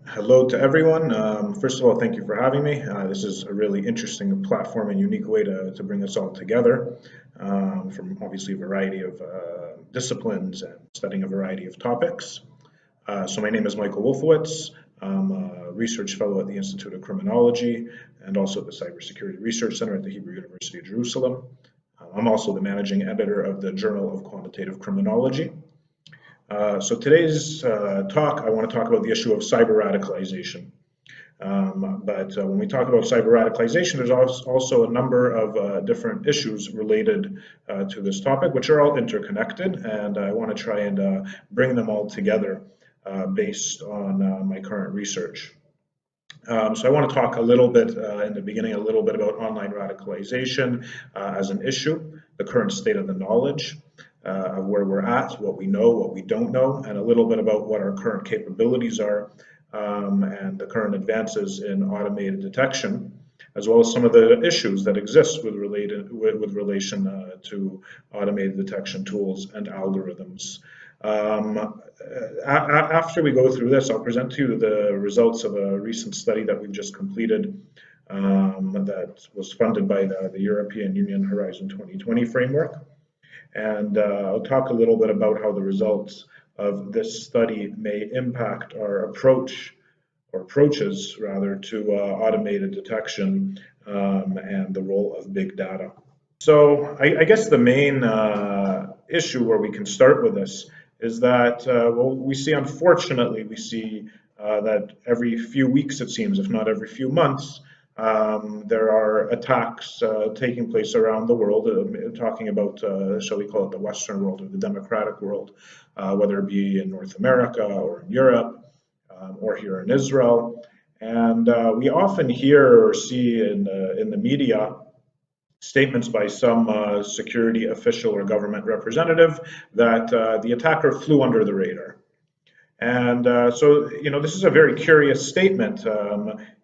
Hello to everyone. First of all, thank you for having me. This is a really interesting platform and unique way to bring us all together from obviously a variety of disciplines and studying a variety of topics. So my name is Michael Wolfowicz. I'm a research fellow at the Institute of Criminology and also at the Cybersecurity Research Center at the Hebrew University of Jerusalem. I'm also the managing editor of the Journal of Quantitative Criminology. So today's talk, I want to talk about the issue of cyber-radicalization. But when we talk about cyber-radicalization, there's also a number of different issues related to this topic, which are all interconnected, and I want to try and bring them all together based on my current research. So I want to talk a little bit in the beginning, a little bit about online radicalization as an issue, the current state of the knowledge, of where we're at, what we know, what we don't know, and a little bit about what our current capabilities are and the current advances in automated detection, as well as some of the issues that exist with relation to automated detection tools and algorithms. After we go through this, I'll present to you the results of a recent study that we've just completed that was funded by the European Union Horizon 2020 framework. And I'll talk a little bit about how the results of this study may impact our approaches rather, to automated detection and the role of big data. So I guess the main issue where we can start with this is that, unfortunately, we see that every few weeks, it seems, if not every few months, there are attacks taking place around the world, talking about, shall we call it the Western world or the democratic world, whether it be in North America or in Europe or here in Israel. And we often hear or see in the media statements by some security official or government representative that the attacker flew under the radar. And so, this is a very curious statement.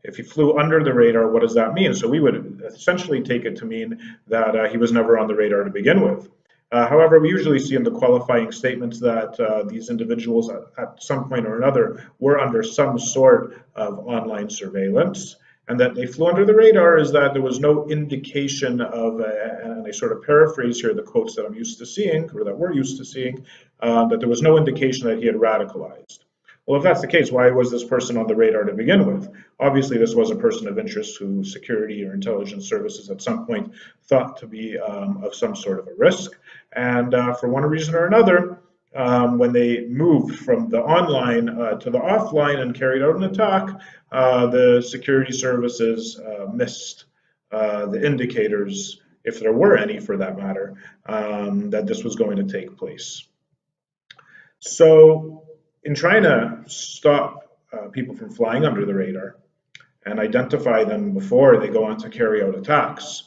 If he flew under the radar, what does that mean? So we would essentially take it to mean that he was never on the radar to begin with. However, we usually see in the qualifying statements that these individuals at some point or another were under some sort of online surveillance, and that they flew under the radar is that there was no indication of, and I sort of paraphrase here the quotes that I'm used to seeing, or that we're used to seeing, that there was no indication that he had radicalized. Well, if that's the case, why was this person on the radar to begin with? Obviously, this was a person of interest who security or intelligence services at some point thought to be of some sort of a risk. And for one reason or another, when they moved from the online to the offline and carried out an attack, the security services missed the indicators, if there were any for that matter, that this was going to take place. So in trying to stop people from flying under the radar and identify them before they go on to carry out attacks,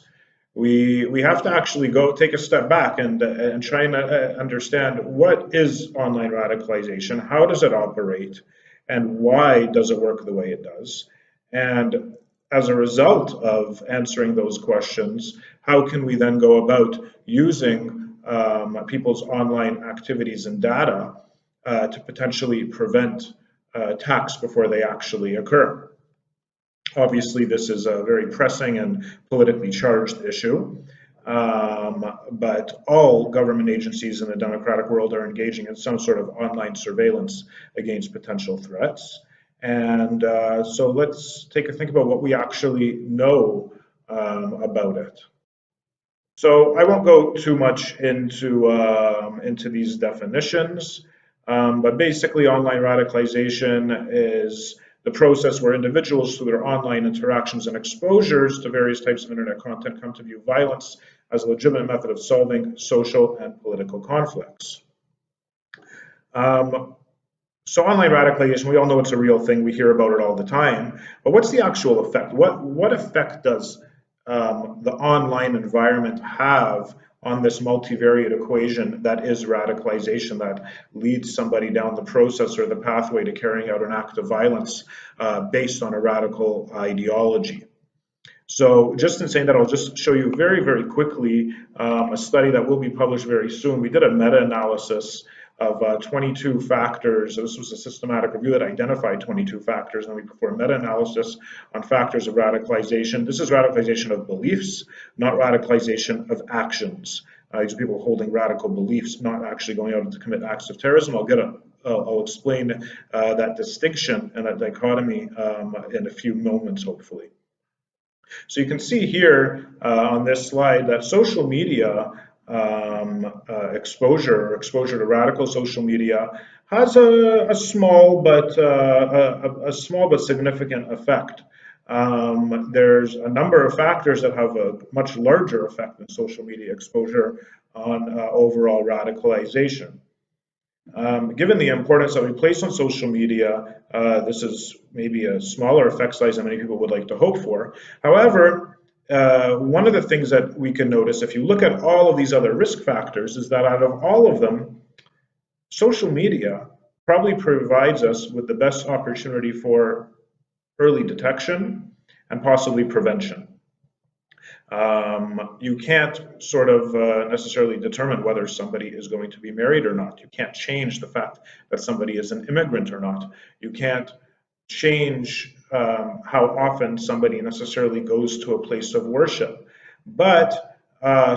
we have to actually take a step back and try and understand what is online radicalization, how does it operate, and why does it work the way it does? And as a result of answering those questions, how can we then go about using people's online activities and data to potentially prevent attacks before they actually occur? Obviously, this is a very pressing and politically charged issue, but all government agencies in the democratic world are engaging in some sort of online surveillance against potential threats. And so let's take a think about what we actually know about it. So I won't go too much into these definitions, but basically online radicalization is the process where individuals, through their online interactions and exposures to various types of internet content, come to view violence as a legitimate method of solving social and political conflicts. So online radicalization, we all know it's a real thing. We hear about it all the time. But what's the actual effect? What effect does the online environment have on this multivariate equation that is radicalization, that leads somebody down the process or the pathway to carrying out an act of violence based on a radical ideology? So just in saying that, I'll just show you very, very quickly a study that will be published very soon. We did a meta-analysis of 22 factors. This was a systematic review that identified 22 factors, and we performed meta-analysis on factors of radicalization. This is radicalization of beliefs, not radicalization of actions. These are people holding radical beliefs, not actually going out to commit acts of terrorism. I'll explain that distinction and that dichotomy in a few moments, hopefully. So you can see here on this slide that social media exposure to radical social media has a small but significant effect. There's a number of factors that have a much larger effect than social media exposure on overall radicalization. Given the importance that we place on social media, this is maybe a smaller effect size than many people would like to hope for. However, one of the things that we can notice if you look at all of these other risk factors is that out of all of them, social media probably provides us with the best opportunity for early detection and possibly prevention. You can't sort of necessarily determine whether somebody is going to be married or not. You can't change the fact that somebody is an immigrant or not. You can't change how often somebody necessarily goes to a place of worship. But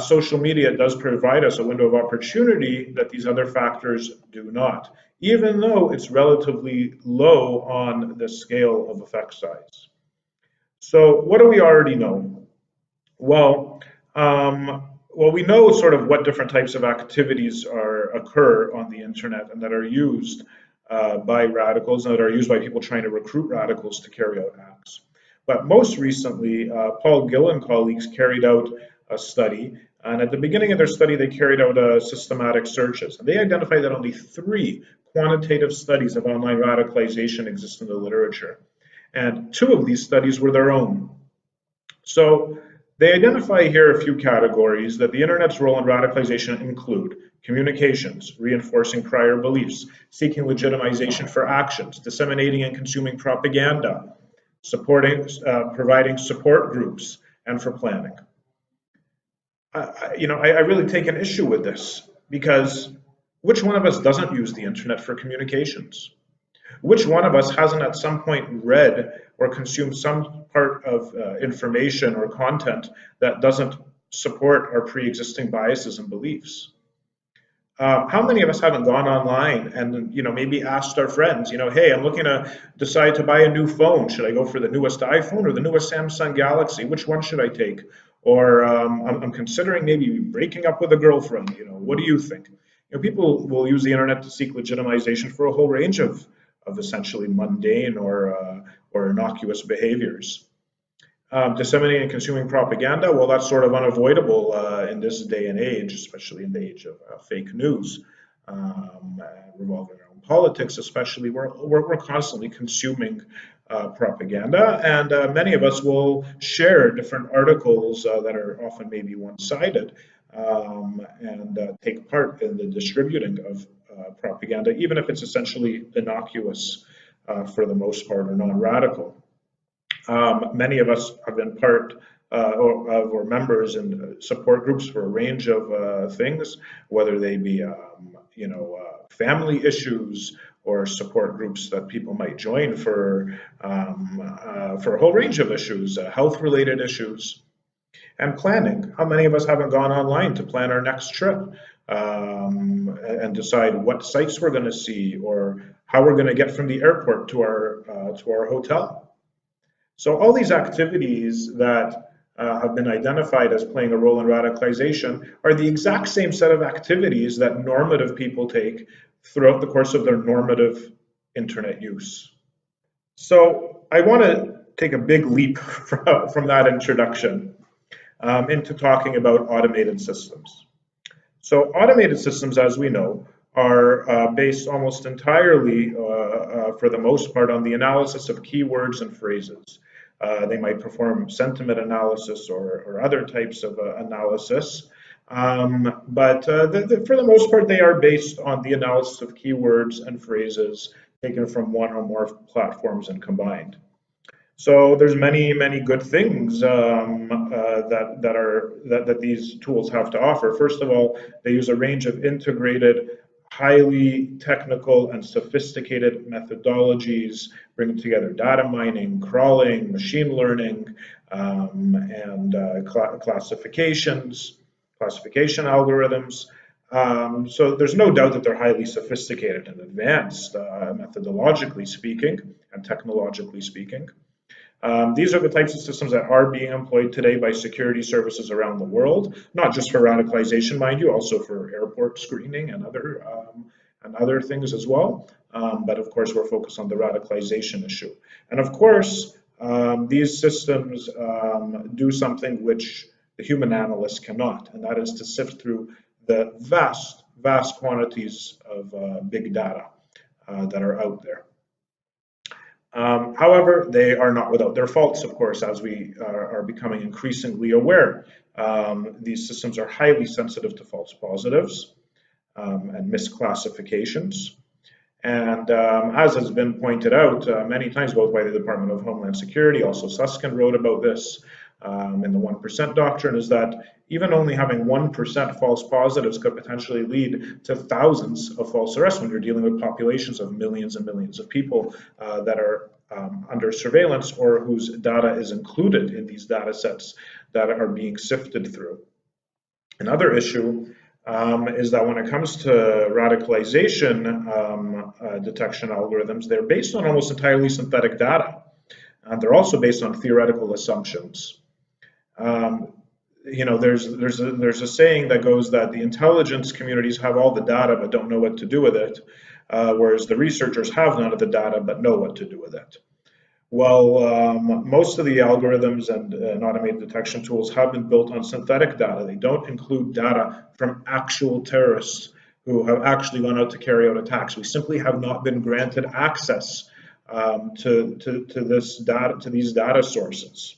social media does provide us a window of opportunity that these other factors do not, even though it's relatively low on the scale of effect size. So what do we already know? Well, we know sort of what different types of activities occur on the internet and that are used by radicals and that are used by people trying to recruit radicals to carry out acts. But most recently, Paul Gill and colleagues carried out a study, and at the beginning of their study, they carried out systematic searches. And they identified that only 3 quantitative studies of online radicalization exist in the literature, and 2 of these studies were their own. So they identify here a few categories that the internet's role in radicalization include: communications, reinforcing prior beliefs, seeking legitimization for actions, disseminating and consuming propaganda, providing support groups, and for planning. I really take an issue with this, because which one of us doesn't use the internet for communications? Which one of us hasn't at some point read or consumed some part of information or content that doesn't support our pre-existing biases and beliefs? How many of us haven't gone online and maybe asked our friends, hey, I'm looking to decide to buy a new phone. Should I go for the newest iPhone or the newest Samsung Galaxy? Which one should I take? Or I'm considering maybe breaking up with a girlfriend. What do you think? People will use the internet to seek legitimization for a whole range of essentially mundane or innocuous behaviors. Disseminating and consuming propaganda, well, that's sort of unavoidable in this day and age, especially in the age of fake news revolving around politics, especially. We're constantly consuming propaganda, and many of us will share different articles that are often maybe one-sided and take part in the distributing of propaganda, even if it's essentially innocuous for the most part or non-radical. Many of us have been part or members in support groups for a range of things, whether they be family issues or support groups that people might join for a whole range of issues, health-related issues. And planning. How many of us haven't gone online to plan our next trip and decide what sites we're going to see or how we're going to get from the airport to our hotel? So all these activities that have been identified as playing a role in radicalization are the exact same set of activities that normative people take throughout the course of their normative internet use. So I want to take a big leap from that introduction into talking about automated systems. So automated systems, as we know, are based almost entirely, for the most part, on the analysis of keywords and phrases. They might perform sentiment analysis or other types of analysis, but for the most part, they are based on the analysis of keywords and phrases taken from one or more platforms and combined. So there's many good things that these tools have to offer. First of all, they use a range of integrated, highly technical and sophisticated methodologies, bringing together data mining, crawling, machine learning, and classification algorithms. So there's no doubt that they're highly sophisticated and advanced, methodologically speaking and technologically speaking. These are the types of systems that are being employed today by security services around the world, not just for radicalization, mind you, also for airport screening and other things as well. But of course, we're focused on the radicalization issue. And of course, these systems do something which the human analyst cannot, and that is to sift through the vast quantities of big data that are out there. However, they are not without their faults, of course, as we are becoming increasingly aware. These systems are highly sensitive to false positives and misclassifications. And as has been pointed out many times, both by the Department of Homeland Security, also Susskind wrote about this in the 1% doctrine, is that even only having 1% false positives could potentially lead to thousands of false arrests when you're dealing with populations of millions and millions of people that are under surveillance or whose data is included in these data sets that are being sifted through. Another issue is that when it comes to radicalization detection algorithms, they're based on almost entirely synthetic data. And they're also based on theoretical assumptions. You know, there's a saying that goes that the intelligence communities have all the data but don't know what to do with it, whereas the researchers have none of the data but know what to do with it. Well, most of the algorithms and automated detection tools have been built on synthetic data. They don't include data from actual terrorists who have actually gone out to carry out attacks. We simply have not been granted access to this data, to these data sources.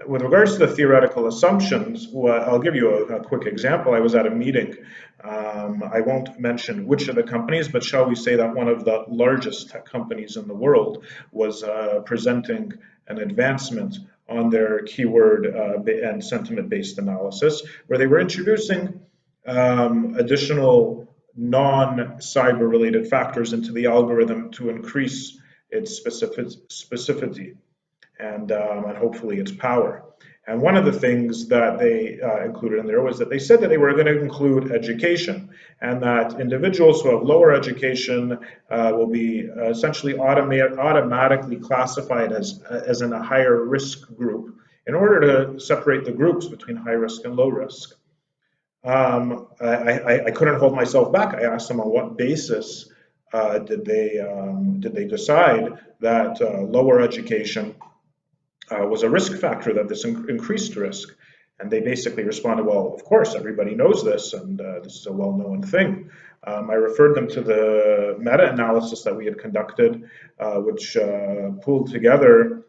With regards to the theoretical assumptions, well, I'll give you a quick example. I was at a meeting. I won't mention which of the companies, but shall we say that one of the largest tech companies in the world was presenting an advancement on their keyword and sentiment-based analysis, where they were introducing additional non-cyber related factors into the algorithm to increase its specificity and hopefully its power. And one of the things that they included in there was that they said that they were going to include education, and that individuals who have lower education will be essentially automatically classified as in a higher risk group in order to separate the groups between high risk and low risk. I couldn't hold myself back. I asked them on what basis did they decide that lower education was a risk factor, that this increased risk. And they basically responded, well, of course, everybody knows this, and this is a well-known thing. I referred them to the meta-analysis that we had conducted, which pulled together,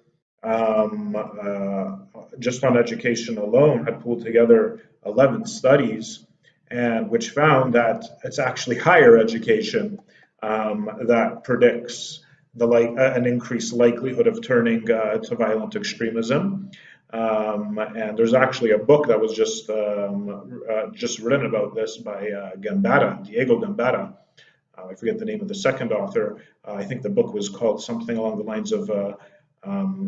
just on education alone, had pulled together 11 studies, and which found that it's actually higher education that predicts an increased likelihood of turning to violent extremism. And there's actually a book that was just written about this by Diego Gambetta. I forget the name of the second author. I think the book was called something along the lines of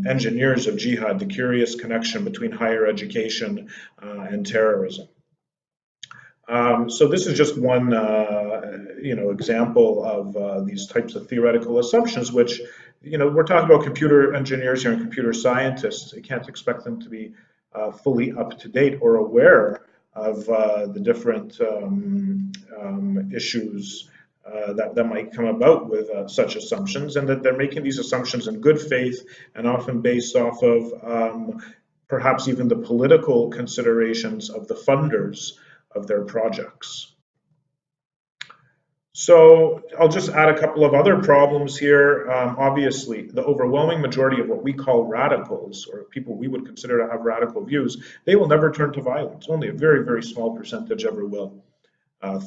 Engineers of Jihad, the Curious Connection Between Higher Education and Terrorism. So this is just one example of these types of theoretical assumptions, which, we're talking about computer engineers here and computer scientists. You can't expect them to be fully up to date or aware of the different issues that might come about with such assumptions, and that they're making these assumptions in good faith and often based off of perhaps even the political considerations of the funders of their projects. So I'll just add a couple of other problems here. Obviously, the overwhelming majority of what we call radicals, or people we would consider to have radical views, they will never turn to violence. Only a very, very small percentage ever will,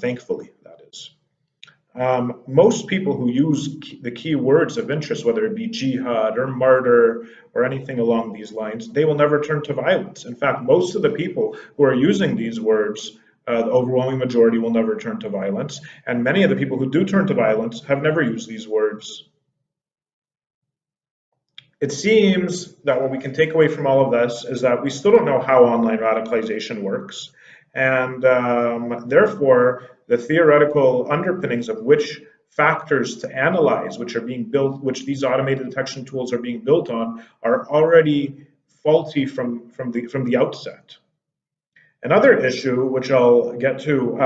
thankfully, that is. Most people who use the key words of interest, whether it be jihad or martyr or anything along these lines, they will never turn to violence. In fact, most of the people who are using these words The overwhelming majority will never turn to violence, and many of the people who do turn to violence have never used these words. It seems that what we can take away from all of this is that we still don't know how online radicalization works, and therefore the theoretical underpinnings of which factors to analyze, which are being built, which these automated detection tools are being built on, are already faulty from the outset. Another issue, which I'll get to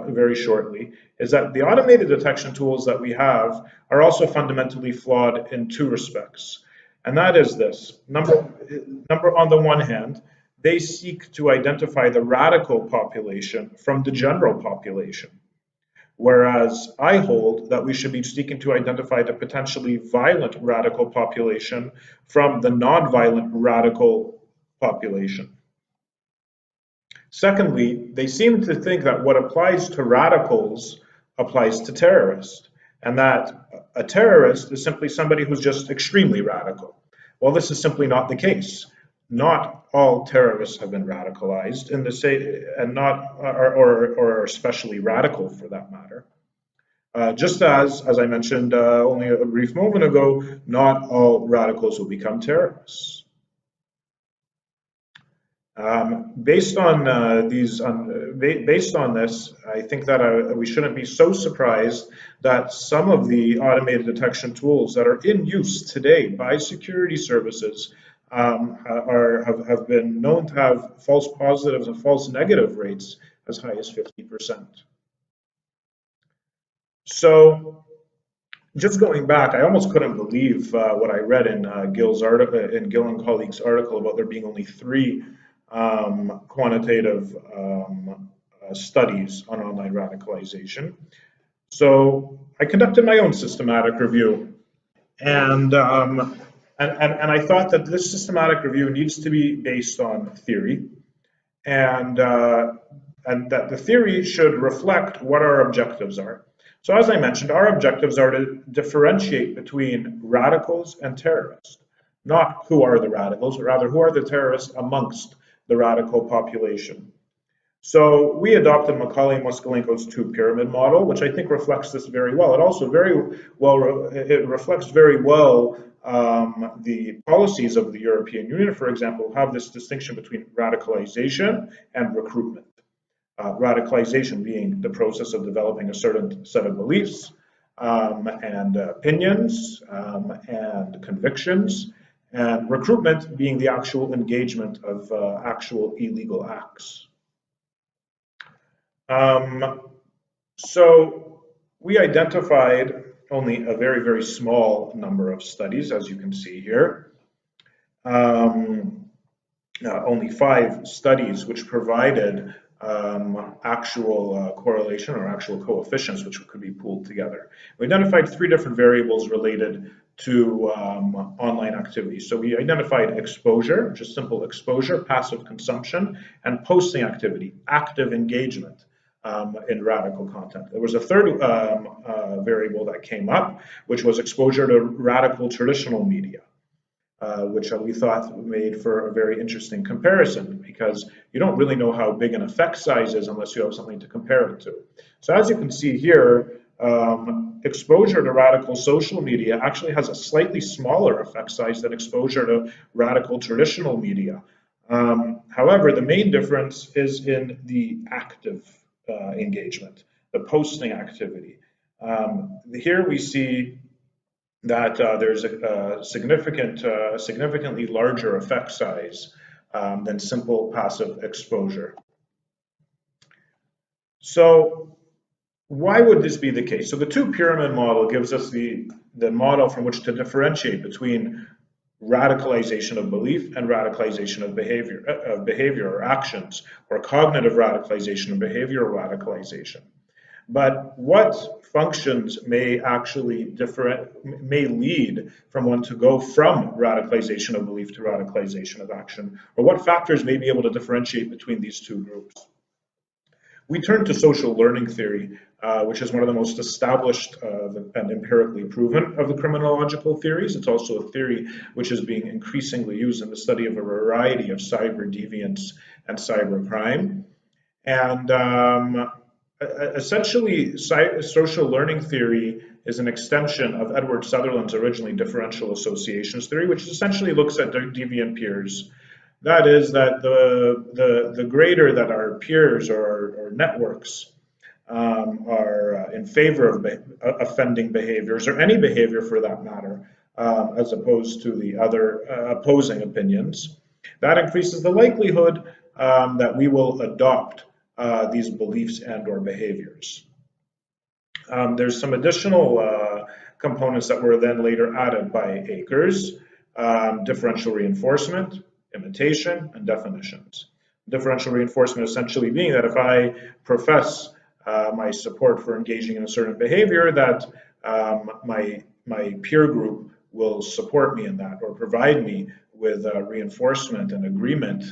very shortly, is that the automated detection tools that we have are also fundamentally flawed in two respects. And that is this. Number on the one hand, they seek to identify the radical population from the general population. Whereas I hold that we should be seeking to identify the potentially violent radical population from the non-violent radical population. Secondly, they seem to think that what applies to radicals applies to terrorists, and that a terrorist is simply somebody who's just extremely radical. Well, this is simply not the case. Not all terrorists have been radicalized in the same, and not or especially radical for that matter. Just as I mentioned only a brief moment ago, not all radicals will become terrorists. Based on based on this, I think that we shouldn't be so surprised that some of the automated detection tools that are in use today by security services have been known to have false positives and false negative rates as high as 50%. So, just going back, I almost couldn't believe what I read in Gill's article, in Gill and colleagues' article, about there being only 3 quantitative studies on online radicalization. So I conducted my own systematic review, and I thought that this systematic review needs to be based on theory, and that the theory should reflect what our objectives are. So as I mentioned, our objectives are to differentiate between radicals and terrorists, not who are the radicals, but rather who are the terrorists amongst the radical population. So we adopted Macaulay Moskalenko's 2-pyramid model, which I think reflects this very well. It also reflects very well the policies of the European Union, for example, have this distinction between radicalization and recruitment. Radicalization being the process of developing a certain set of beliefs and opinions and convictions, and recruitment being the actual engagement of actual illegal acts. So we identified only a very, very small number of studies, as you can see here. Only 5 studies which provided actual correlation or actual coefficients which could be pooled together. We identified 3 different variables related to online activity. So we identified exposure, just simple exposure, passive consumption, and posting activity, active engagement in radical content. There was a third variable that came up, which was exposure to radical traditional media. Which we thought made for a very interesting comparison, because you don't really know how big an effect size is unless you have something to compare it to. So as you can see here, exposure to radical social media actually has a slightly smaller effect size than exposure to radical traditional media. However, the main difference is in the active engagement, the posting activity. Here we see that there's a significantly larger effect size than simple passive exposure. So why would this be the case? So the 2-pyramid model gives us the model from which to differentiate between radicalization of belief and radicalization of behavior or actions, or cognitive radicalization and behavioral radicalization. But what functions may actually may lead from one to go from radicalization of belief to radicalization of action, or what factors may be able to differentiate between these 2 groups? We turn to social learning theory, which is one of the most established and empirically proven of the criminological theories. It's also a theory which is being increasingly used in the study of a variety of cyber deviance and cyber crime. And essentially, social learning theory is an extension of Edward Sutherland's originally differential associations theory, which essentially looks at deviant peers. That is that the greater that our peers or networks are in favor of offending behaviors, or any behavior for that matter, as opposed to the other opposing opinions, that increases the likelihood that we will adopt these beliefs and or behaviors. There's some additional components that were then later added by Akers: differential reinforcement, imitation, and definitions. Differential reinforcement essentially being that if I profess my support for engaging in a certain behavior, that my peer group will support me in that, or provide me with reinforcement and agreement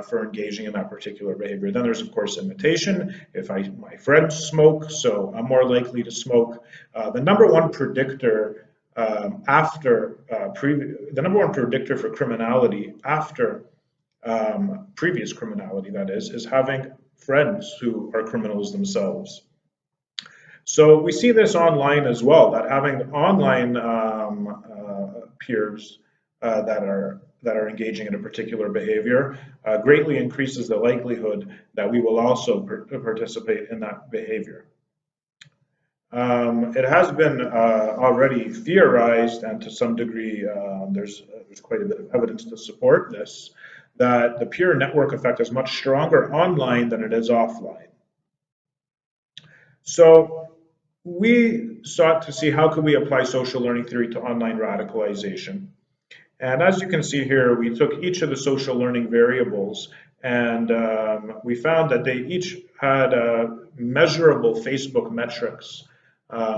for engaging in that particular behavior. Then there's, of course, imitation. If my friends smoke, so I'm more likely to smoke. The number one predictor the number one predictor for criminality after previous criminality, that is having friends who are criminals themselves. So we see this online as well, that having online peers that are engaging in a particular behavior greatly increases the likelihood that we will also participate in that behavior. It has been already theorized, and to some degree there's quite a bit of evidence to support this, that the peer network effect is much stronger online than it is offline. So we sought to see how could we apply social learning theory to online radicalization. And as you can see here, we took each of the social learning variables, and we found that they each had measurable Facebook metrics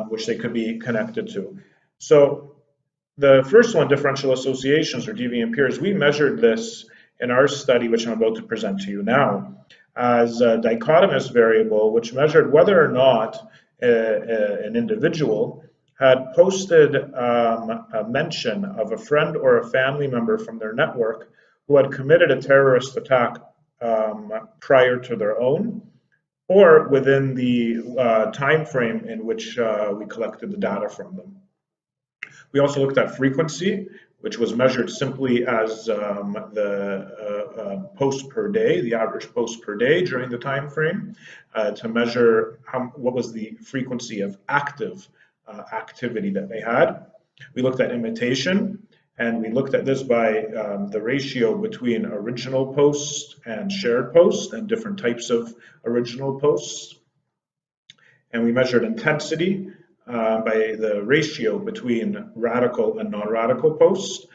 which they could be connected to. So the first one, differential associations or deviant peers, we measured this in our study, which I'm about to present to you now, as a dichotomous variable, which measured whether or not an individual had posted a mention of a friend or a family member from their network who had committed a terrorist attack prior to their own, or within the time frame in which we collected the data from them. We also looked at frequency, which was measured simply as the posts per day, the average posts per day during the time frame, to measure what was the frequency of active activity that they had. We looked at imitation, and we looked at this by the ratio between original posts and shared posts and different types of original posts. And we measured intensity by the ratio between radical and non-radical posts.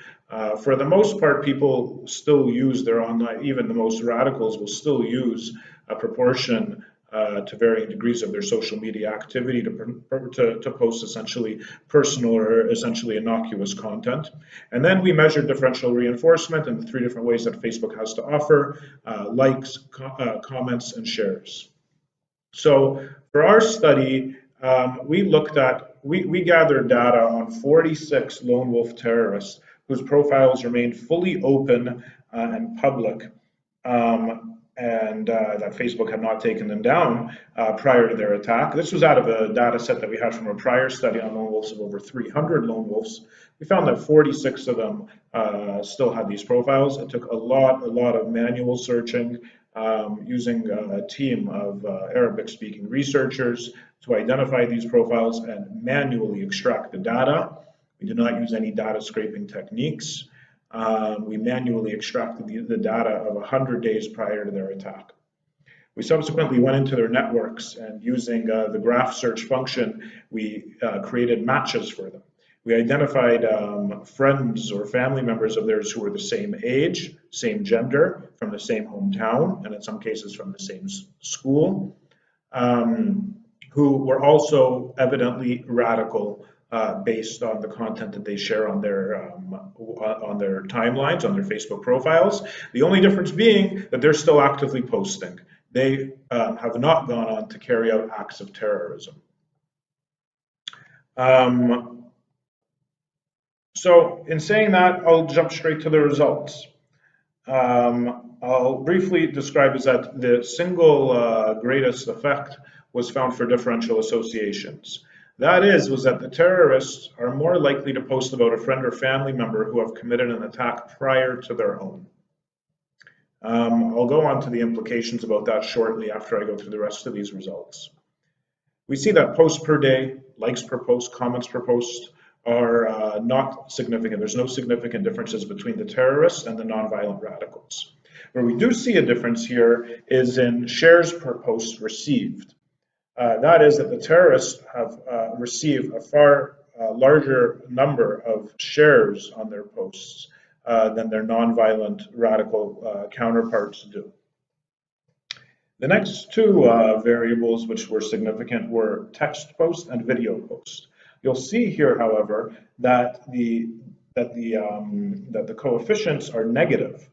For the most part, people still use their online, even the most radicals will still use a proportion to varying degrees of their social media activity to post essentially personal or essentially innocuous content. And then we measured differential reinforcement in the three different ways that Facebook has to offer: likes, comments, and shares. So for our study, we gathered data on 46 lone wolf terrorists whose profiles remained fully open and public, and that Facebook had not taken them down prior to their attack. This was out of a data set that we had from a prior study on lone wolves of over 300 lone wolves. We found that 46 of them still had these profiles. It took a lot of manual searching, using a team of Arabic-speaking researchers to identify these profiles and manually extract the data. We did not use any data scraping techniques. We manually extracted the data of 100 days prior to their attack. We subsequently went into their networks, and using the graph search function, we created matches for them. We identified friends or family members of theirs who were the same age, same gender, from the same hometown, and in some cases from the same school, who were also evidently radical based on the content that they share on their timelines, on their Facebook profiles. The only difference being that they're still actively posting. They have not gone on to carry out acts of terrorism. So in saying that, I'll jump straight to the results. I'll briefly describe is that the single greatest effect was found for differential associations. That is, was that the terrorists are more likely to post about a friend or family member who have committed an attack prior to their own. I'll go on to the implications about that shortly after I go through the rest of these results. We see that posts per day, likes per post, comments per post are not significant. There's no significant differences between the terrorists and the nonviolent radicals. Where we do see a difference here is in shares per post received. That is that the terrorists have received a far larger number of shares on their posts than their nonviolent radical counterparts do. The next two variables which were significant were text post and video post. You'll see here, however, that the coefficients are negative.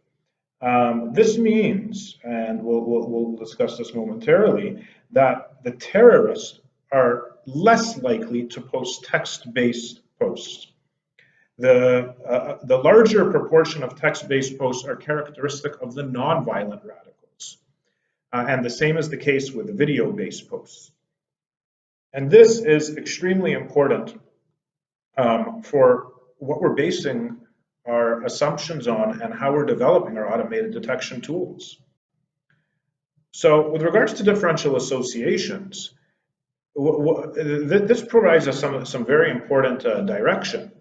This means, and we'll discuss this momentarily, that the terrorists are less likely to post text-based posts. The larger proportion of text-based posts are characteristic of the nonviolent radicals. And the same is the case with video-based posts. And this is extremely important for what we're basing our assumptions on and how we're developing our automated detection tools. So with regards to differential associations, this provides us some very important direction.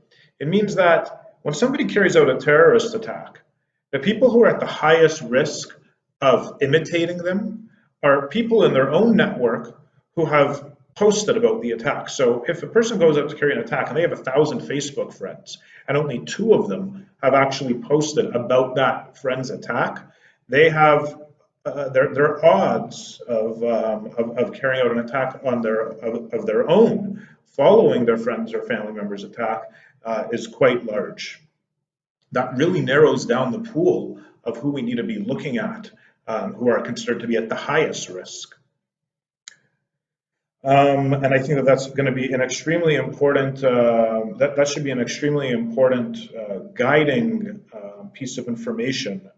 It means that when somebody carries out a terrorist attack, the people who are at the highest risk of imitating them are people in their own network who have posted about the attack. So if a person goes out to carry an attack and they have 1,000 Facebook friends and only 2 of them have actually posted about that friend's attack, they have their odds of carrying out an attack on of their own following their friends or family members' attack is quite large. That really narrows down the pool of who we need to be looking at, who are considered to be at the highest risk. And I think that that's going to be an extremely important, that should be an extremely important guiding piece of information,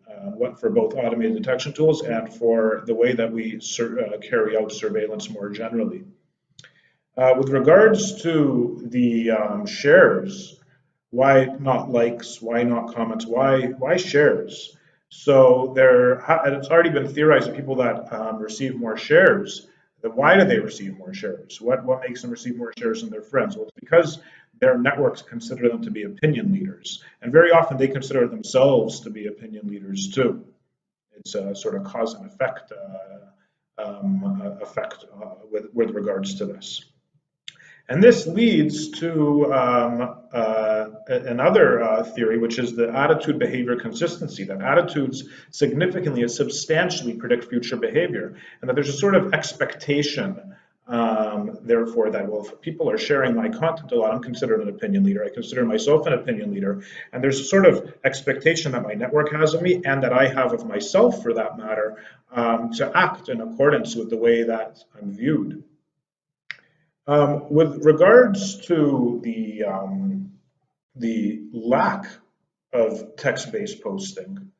for both automated detection tools and for the way that we carry out surveillance more generally. With regards to the shares, why not likes, why not comments, why shares? So it's already been theorized that people that receive more shares, why do they receive more shares? What makes them receive more shares than their friends? Well, it's because their networks consider them to be opinion leaders. And very often they consider themselves to be opinion leaders too. It's a sort of cause and effect with regards to this. And this leads to another theory, which is the attitude-behavior consistency, that attitudes significantly and substantially predict future behavior, and that there's a sort of expectation, therefore, that, well, if people are sharing my content a lot, I'm considered an opinion leader. I consider myself an opinion leader, and there's a sort of expectation that my network has of me, and that I have of myself, for that matter, to act in accordance with the way that I'm viewed. With regards to the lack of text-based posting,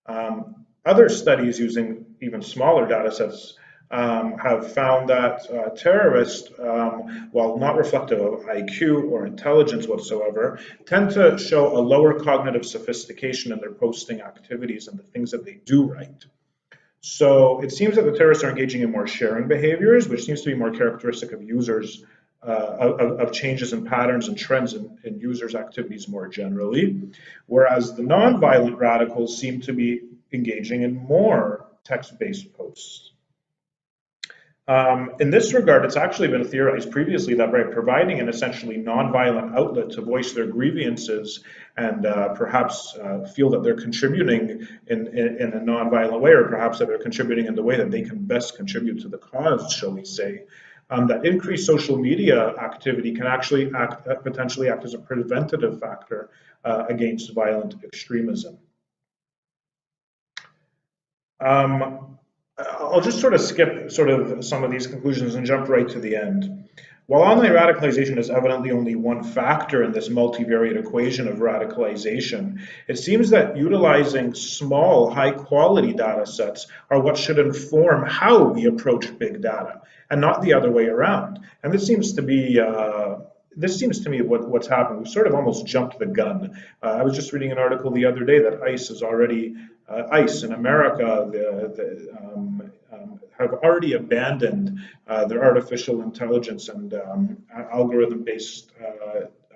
other studies using even smaller data sets have found that terrorists, while not reflective of IQ or intelligence whatsoever, tend to show a lower cognitive sophistication in their posting activities and the things that they do right. So it seems that the terrorists are engaging in more sharing behaviors, which seems to be more characteristic of users, of changes in patterns and trends in users' activities more generally, whereas the nonviolent radicals seem to be engaging in more text-based posts. In this regard, it's actually been theorized previously that by providing an essentially nonviolent outlet to voice their grievances and perhaps feel that they're contributing in a nonviolent way, or perhaps that they're contributing in the way that they can best contribute to the cause, shall we say, that increased social media activity can actually potentially act as a preventative factor against violent extremism. I'll just sort of skip some of these conclusions and jump right to the end. While online radicalization is evidently only one factor in this multivariate equation of radicalization, it seems that utilizing small, high-quality data sets are what should inform how we approach big data, and not the other way around. And this seems to me what's happened. We've sort of almost jumped the gun. I was just reading an article the other day that ICE in America, have already abandoned their artificial intelligence and algorithm-based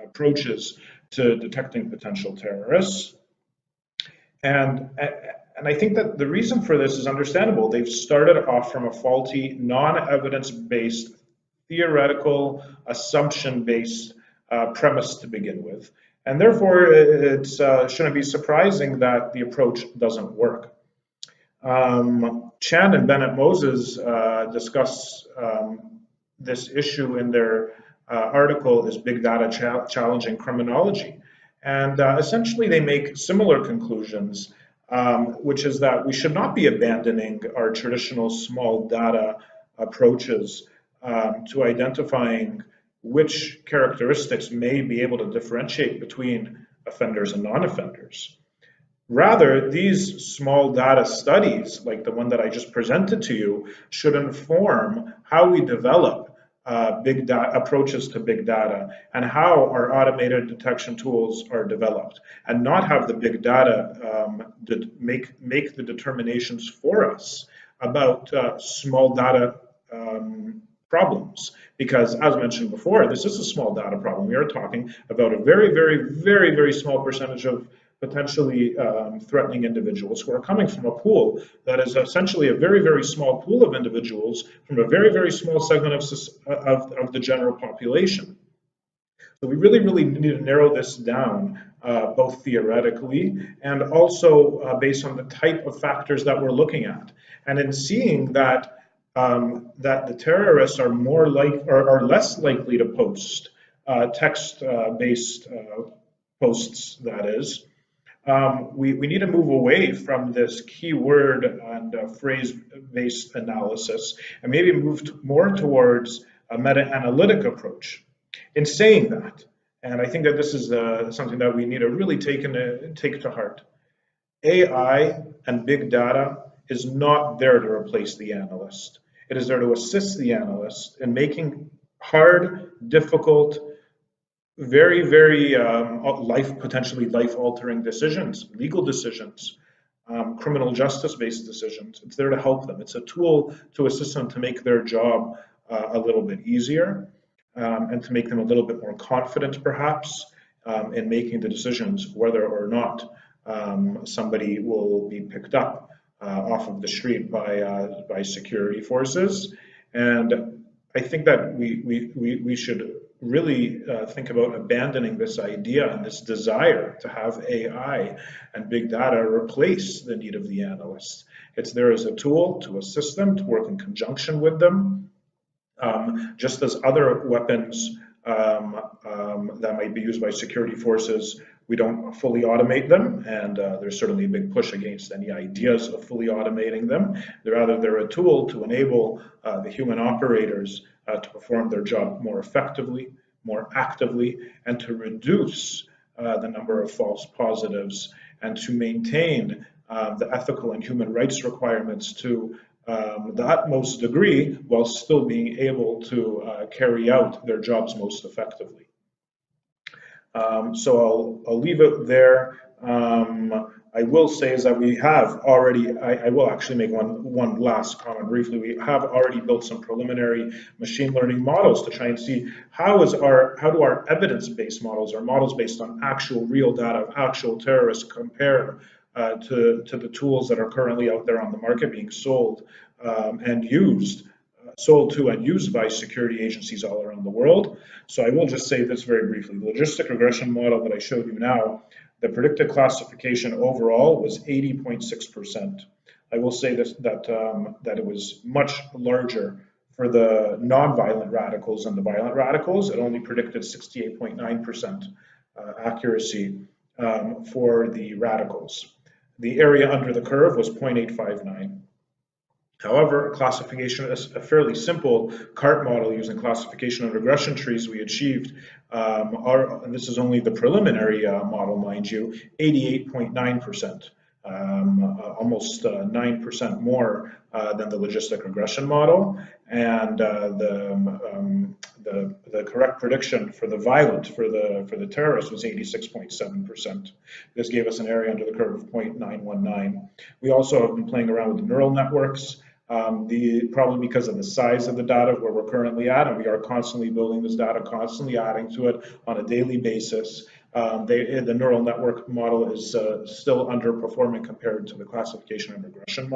approaches to detecting potential terrorists. And I think that the reason for this is understandable. They've started off from a faulty, non-evidence-based, theoretical, assumption-based premise to begin with. And therefore, it shouldn't be surprising that the approach doesn't work. Chan and Bennett Moses discuss this issue in their article, Is Big Data Challenging Criminology? And essentially they make similar conclusions, which is that we should not be abandoning our traditional small data approaches to identifying which characteristics may be able to differentiate between offenders and non-offenders. Rather, these small data studies, like the one that I just presented to you, should inform how we develop big data approaches to big data and how our automated detection tools are developed, and not have the big data make the determinations for us about small data problems. Because as mentioned before, this is a small data problem. We are talking about a very, very, very, very small percentage of potentially threatening individuals who are coming from a pool that is essentially a very, very small pool of individuals from a very, very small segment of the general population. So we really, really need to narrow this down, both theoretically and also based on the type of factors that we're looking at. And in seeing that that the terrorists are are less likely to post text-based posts, that is, we need to move away from this keyword and phrase-based analysis and maybe move more towards a meta-analytic approach. In saying that, and I think that this is something that we need to really take to heart, AI and big data is not there to replace the analyst. It is there to assist the analyst in making hard, difficult, very, very potentially life-altering decisions, legal decisions, criminal justice-based decisions. It's there to help them. It's a tool to assist them to make their job a little bit easier and to make them a little bit more confident, perhaps, in making the decisions whether or not somebody will be picked up off of the street by security forces. And I think that we should really think about abandoning this idea and this desire to have AI and big data replace the need of the analyst. It's there as a tool to assist them, to work in conjunction with them, just as other weapons that might be used by security forces. We don't fully automate them, and there's certainly a big push against any ideas of fully automating them. Rather, they're a tool to enable the human operators to perform their job more effectively, more actively, and to reduce the number of false positives and to maintain the ethical and human rights requirements to the utmost degree while still being able to carry out their jobs most effectively. So I'll leave it there. I will say is that we have already, I will actually make one last comment briefly. We have already built some preliminary machine learning models to try and see how do our evidence-based models, or models based on actual real data of actual terrorists, compare to the tools that are currently out there on the market being sold to and used by security agencies all around the world. So I will just say this very briefly. The logistic regression model that I showed you now, the predicted classification overall was 80.6%. I will say this, that it was much larger for the non-violent radicals and the violent radicals. It only predicted 68.9% accuracy for the radicals. The area under the curve was 0.859. However, classification is a fairly simple CART model using classification and regression trees. We achieved, and this is only the preliminary model, mind you, 88.9%, almost 9% more than the logistic regression model. And the correct prediction for the violent, for the terrorist, was 86.7%. This gave us an area under the curve of 0.919. We also have been playing around with the neural networks. Probably because of the size of the data where we're currently at, and we are constantly building this data, constantly adding to it on a daily basis. The neural network model is still underperforming compared to the classification and regression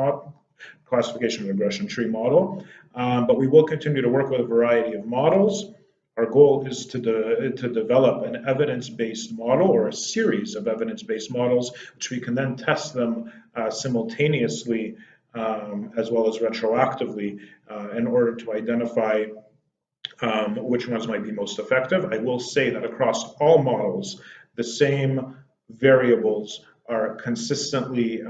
tree model. But we will continue to work with a variety of models. Our goal is to develop an evidence-based model, or a series of evidence-based models, which we can then test them simultaneously as well as retroactively in order to identify which ones might be most effective. I will say that across all models, the same variables are consistently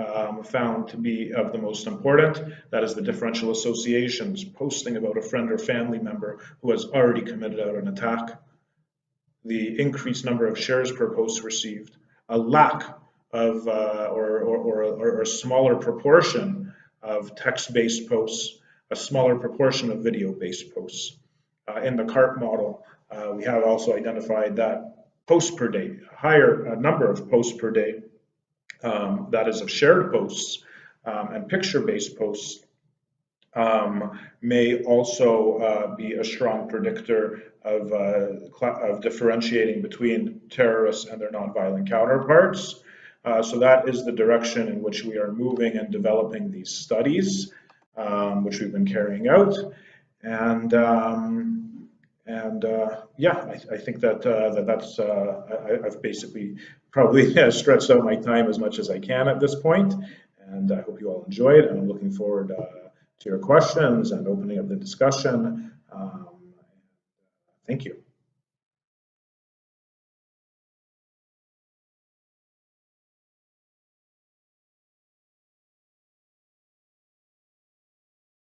found to be of the most important. That is the differential associations, posting about a friend or family member who has already committed an attack, the increased number of shares per post received, a lack of or a smaller proportion of text-based posts, a smaller proportion of video-based posts. In the CART model, we have also identified that posts per day, a higher number of posts per day, that is of shared posts and picture-based posts, may also be a strong predictor of differentiating between terrorists and their nonviolent counterparts. So that is the direction in which we are moving and developing these studies, which we've been carrying out. And yeah, I think that's I've basically probably stretched out my time as much as I can at this point, and I hope you all enjoyed, and I'm looking forward to your questions and opening up the discussion. Thank you.